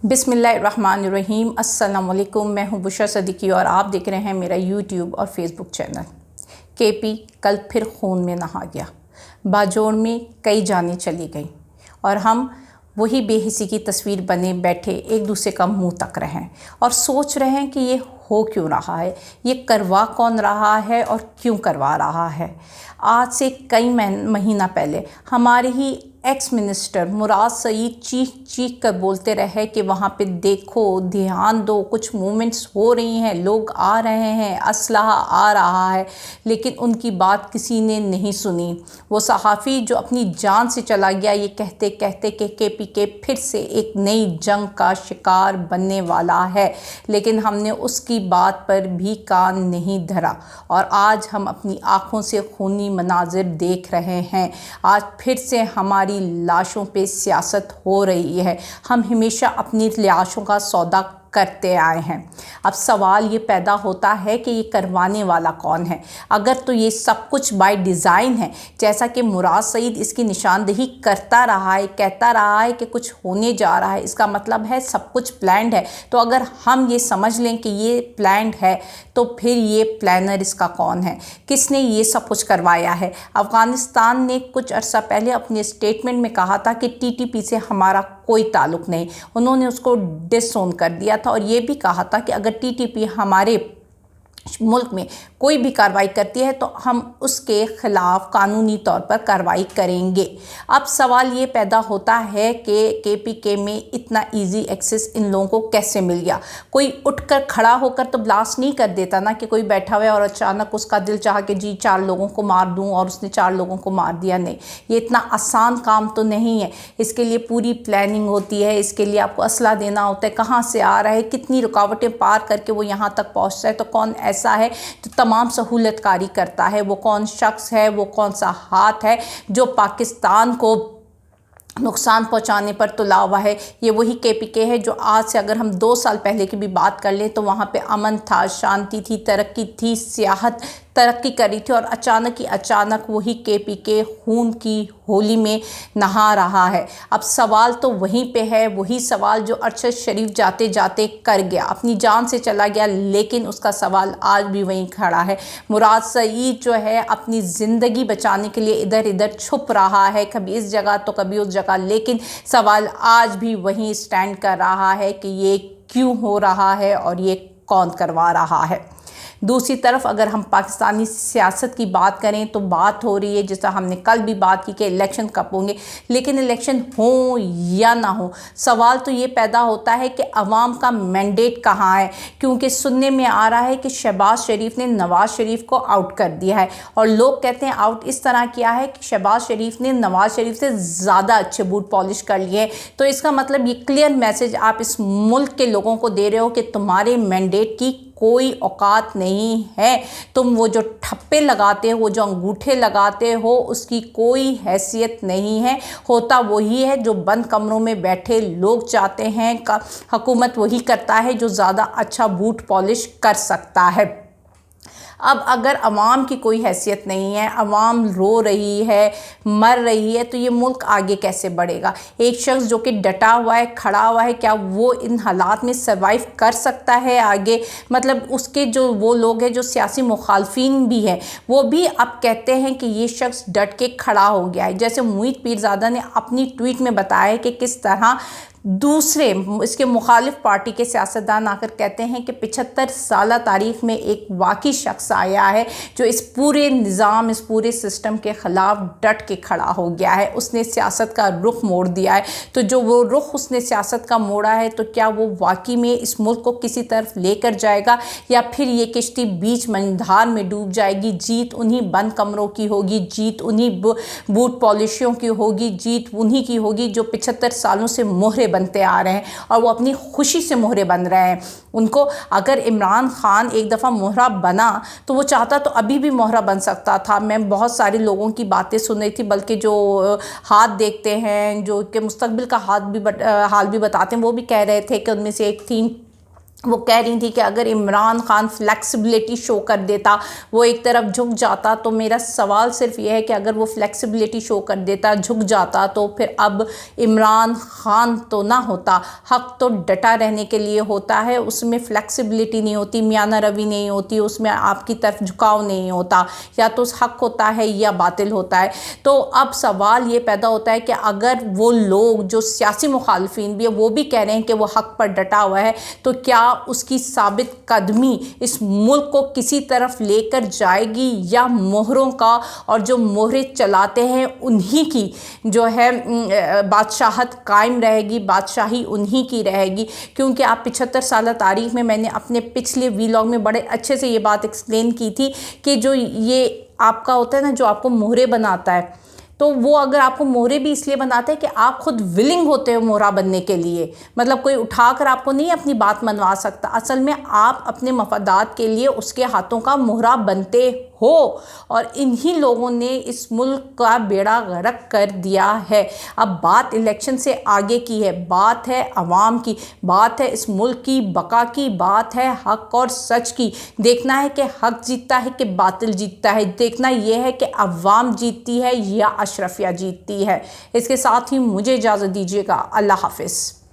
बिस्मिल्लाहिर्रहमानिर्रहीम। अस्सलाम वालेकुम। मैं हूं बुशरा सदीकी और आप देख रहे हैं मेरा यूट्यूब और फेसबुक चैनल। केपी कल फिर खून में नहा गया। बाजोड़ में कई जानें चली गईं और हम वही बेहिसी की तस्वीर बने बैठे एक दूसरे का मुंह तक रहे हैं और सोच रहे हैं कि ये हो क्यों रहा है, ये करवा कौन रहा है और क्यों करवा रहा है। आज से कई महीना पहले हमारे ही एक्स मिनिस्टर मुराद सईद चीख चीख कर बोलते रहे कि वहाँ पे देखो, ध्यान दो, कुछ मूवमेंट्स हो रही हैं, लोग आ रहे हैं, असलहा आ रहा है, लेकिन उनकी बात किसी ने नहीं सुनी। वो सहाफ़ी जो अपनी जान से चला गया ये कहते कहते कि केपीके फिर से एक नई जंग का शिकार बनने वाला है, लेकिन हमने उसकी बात पर भी कान नहीं धरा और आज हम अपनी आँखों से खूनी मनाजिर देख रहे हैं। आज फिर से हमारी लाशों पे सियासत हो रही है। हम हमेशा अपनी लाशों का सौदा करते आए हैं। अब सवाल ये पैदा होता है कि ये करवाने वाला कौन है। अगर तो ये सब कुछ बाय डिज़ाइन है, जैसा कि मुराद सईद इसकी निशानदेही करता रहा है, कहता रहा है कि कुछ होने जा रहा है, इसका मतलब है सब कुछ प्लान्ड है। तो अगर हम ये समझ लें कि ये प्लान्ड है तो फिर ये प्लानर इसका कौन है, किसने ये सब कुछ करवाया है। अफ़गानिस्तान ने कुछ अर्सा पहले अपने स्टेटमेंट में कहा था कि टीटीपी से हमारा कोई ताल्लुक़ नहीं, उन्होंने उसको डिसओन कर दिया था और ये भी कहा था कि अगर टीटीपी हमारे मुल्क में कोई भी कार्रवाई करती है तो हम उसके ख़िलाफ़ कानूनी तौर पर कार्रवाई करेंगे। अब सवाल ये पैदा होता है कि केपीके में इतना इजी एक्सेस इन लोगों को कैसे मिल गया। कोई उठकर खड़ा होकर तो ब्लास्ट नहीं कर देता ना कि कोई बैठा हुआ है और अचानक उसका दिल चाह के जी 4 लोगों को मार दूं और उसने 4 लोगों को मार दिया। नहीं, ये इतना आसान काम तो नहीं है। इसके लिए पूरी प्लानिंग होती है, इसके लिए आपको असला देना होता है, कहाँ से आ रहा है, कितनी रुकावटें पार करके वो यहाँ तक पहुँचता है, तो कौन ऐसा है जो तमाम सहूलतकारी करता है, वो कौन शख्स है, वो कौन सा हाथ है जो पाकिस्तान को नुकसान पहुंचाने पर तुला हुआ है। ये वही केपीके है जो आज से अगर हम 2 साल पहले की भी बात कर लें तो वहाँ पे अमन था, शांति थी, तरक्की थी, सियाहत तरक्की करी थी और अचानक ही अचानक वही केपीके खून की होली में नहा रहा है। अब सवाल तो वहीं पे है, वही सवाल जो अरशद शरीफ जाते जाते कर गया, अपनी जान से चला गया, लेकिन उसका सवाल आज भी वहीं खड़ा है। मुराद सईद जो है अपनी ज़िंदगी बचाने के लिए इधर इधर छुप रहा है, कभी इस जगह तो कभी उस जगह, लेकिन सवाल आज भी वहीं स्टैंड कर रहा है कि ये क्यों हो रहा है और ये कौन करवा रहा है। दूसरी तरफ अगर हम पाकिस्तानी सियासत की बात करें तो बात हो रही है, जैसा हमने कल भी बात की, कि इलेक्शन कब होंगे, लेकिन इलेक्शन हो या ना हो, सवाल तो ये पैदा होता है कि अवाम का मैंडेट कहाँ है। क्योंकि सुनने में आ रहा है कि शहबाज शरीफ ने नवाज़ शरीफ को आउट कर दिया है और लोग कहते हैं आउट इस तरह किया है कि शहबाज शरीफ ने नवाज़ शरीफ से ज़्यादा अच्छे बूट पॉलिश कर लिए। तो इसका मतलब ये क्लियर मैसेज आप इस मुल्क के लोगों को दे रहे हो कि तुम्हारे मैंडेट की कोई औकात नहीं है, तुम वो जो ठप्पे लगाते हो, वो जो अंगूठे लगाते हो, उसकी कोई हैसियत नहीं है। होता वही है जो बंद कमरों में बैठे लोग चाहते हैं, हुकूमत वही करता है जो ज़्यादा अच्छा बूट पॉलिश कर सकता है। अब अगर अवाम की कोई हैसियत नहीं है, अवाम रो रही है, मर रही है, तो ये मुल्क आगे कैसे बढ़ेगा। एक शख्स जो कि डटा हुआ है, खड़ा हुआ है, क्या वो इन हालात में सर्वाइव कर सकता है आगे। मतलब उसके जो वो लोग हैं जो सियासी मुखालफिन भी हैं, वो भी अब कहते हैं कि ये शख्स डट के खड़ा हो गया है। जैसे मुईद पीरज़ादा ने अपनी ट्वीट में बताया है कि किस तरह दूसरे इसके मुखालिफ पार्टी के सियासतदान आकर कहते हैं कि 75 साल तारीख़ में एक वाकई शख्स आया है जो इस पूरे निज़ाम, इस पूरे सिस्टम के ख़िलाफ़ डट के खड़ा हो गया है, उसने सियासत का रुख मोड़ दिया है। तो जो वो रुख उसने सियासत का मोड़ा है, तो क्या वो वाकई में इस मुल्क को किसी तरफ लेकर जाएगा या फिर ये किश्ती बीच मंधार में डूब जाएगी। जीत उन्हीं बंद कमरों की होगी, जीत उन्हीं बूट पॉलिशियों की होगी, जीत उन्हीं की होगी जो 75 सालों से मोहरे बनते आ रहे हैं और वो अपनी खुशी से मोहरे बन रहे हैं। उनको अगर इमरान खान एक दफ़ा मोहरा बना तो वो चाहता तो अभी भी मोहरा बन सकता था। मैं बहुत सारे लोगों की बातें सुन रही थी, बल्कि जो हाथ देखते हैं, जो कि मुस्तकबिल का हाल भी बताते हैं, वो भी कह रहे थे कि उनमें से एक थी وہ کہہ رہی تھی کہ اگر عمران خان فلیکسیبلٹی شو کر دیتا، وہ ایک طرف جھک جاتا، تو میرا سوال صرف یہ ہے کہ اگر وہ فلیکسیبلٹی شو کر دیتا، جھک جاتا، تو پھر اب عمران خان تو نہ ہوتا۔ حق تو ڈٹا رہنے کے لیے ہوتا ہے، اس میں فلیکسیبلٹی نہیں ہوتی، میانہ روی نہیں ہوتی، اس میں آپ کی طرف جھکاؤ نہیں ہوتا، یا تو حق ہوتا ہے یا باطل ہوتا ہے۔ تو اب سوال یہ پیدا ہوتا ہے کہ اگر وہ لوگ جو سیاسی مخالفین بھی ہیں وہ بھی کہہ رہے ہیں کہ وہ حق پر ڈٹا ہوا ہے، تو کیا اس کی ثابت قدمی اس ملک کو کسی طرف لے کر جائے گی، یا مہروں کا، اور جو مہرے چلاتے ہیں انہی کی جو ہے بادشاہت قائم رہے گی، بادشاہی انہی کی رہے گی؟ کیونکہ آپ 75 سالہ تاریخ میں نے اپنے پچھلے ویلاگ میں بڑے اچھے سے یہ بات ایکسپلین کی تھی کہ جو یہ آپ کا ہوتا ہے نا، جو آپ کو مہرے بناتا ہے، تو وہ اگر آپ کو مہرے بھی اس لیے بناتے ہیں کہ آپ خود ولنگ ہوتے ہو مہرہ بننے کے لیے، مطلب کوئی اٹھا کر آپ کو نہیں اپنی بات منوا سکتا، اصل میں آپ اپنے مفادات کے لیے اس کے ہاتھوں کا مہرہ بنتے ہو، اور انہی لوگوں نے اس ملک کا بیڑا غرق کر دیا ہے۔ اب بات الیکشن سے آگے کی ہے، بات ہے عوام کی، بات ہے اس ملک کی بقا کی، بات ہے حق اور سچ کی۔ دیکھنا ہے کہ حق جیتتا ہے کہ باطل جیتتا ہے، دیکھنا یہ ہے کہ عوام جیتتی ہے یا اشرفیہ جیتتی ہے۔ اس کے ساتھ ہی مجھے اجازت دیجیے گا، اللہ حافظ۔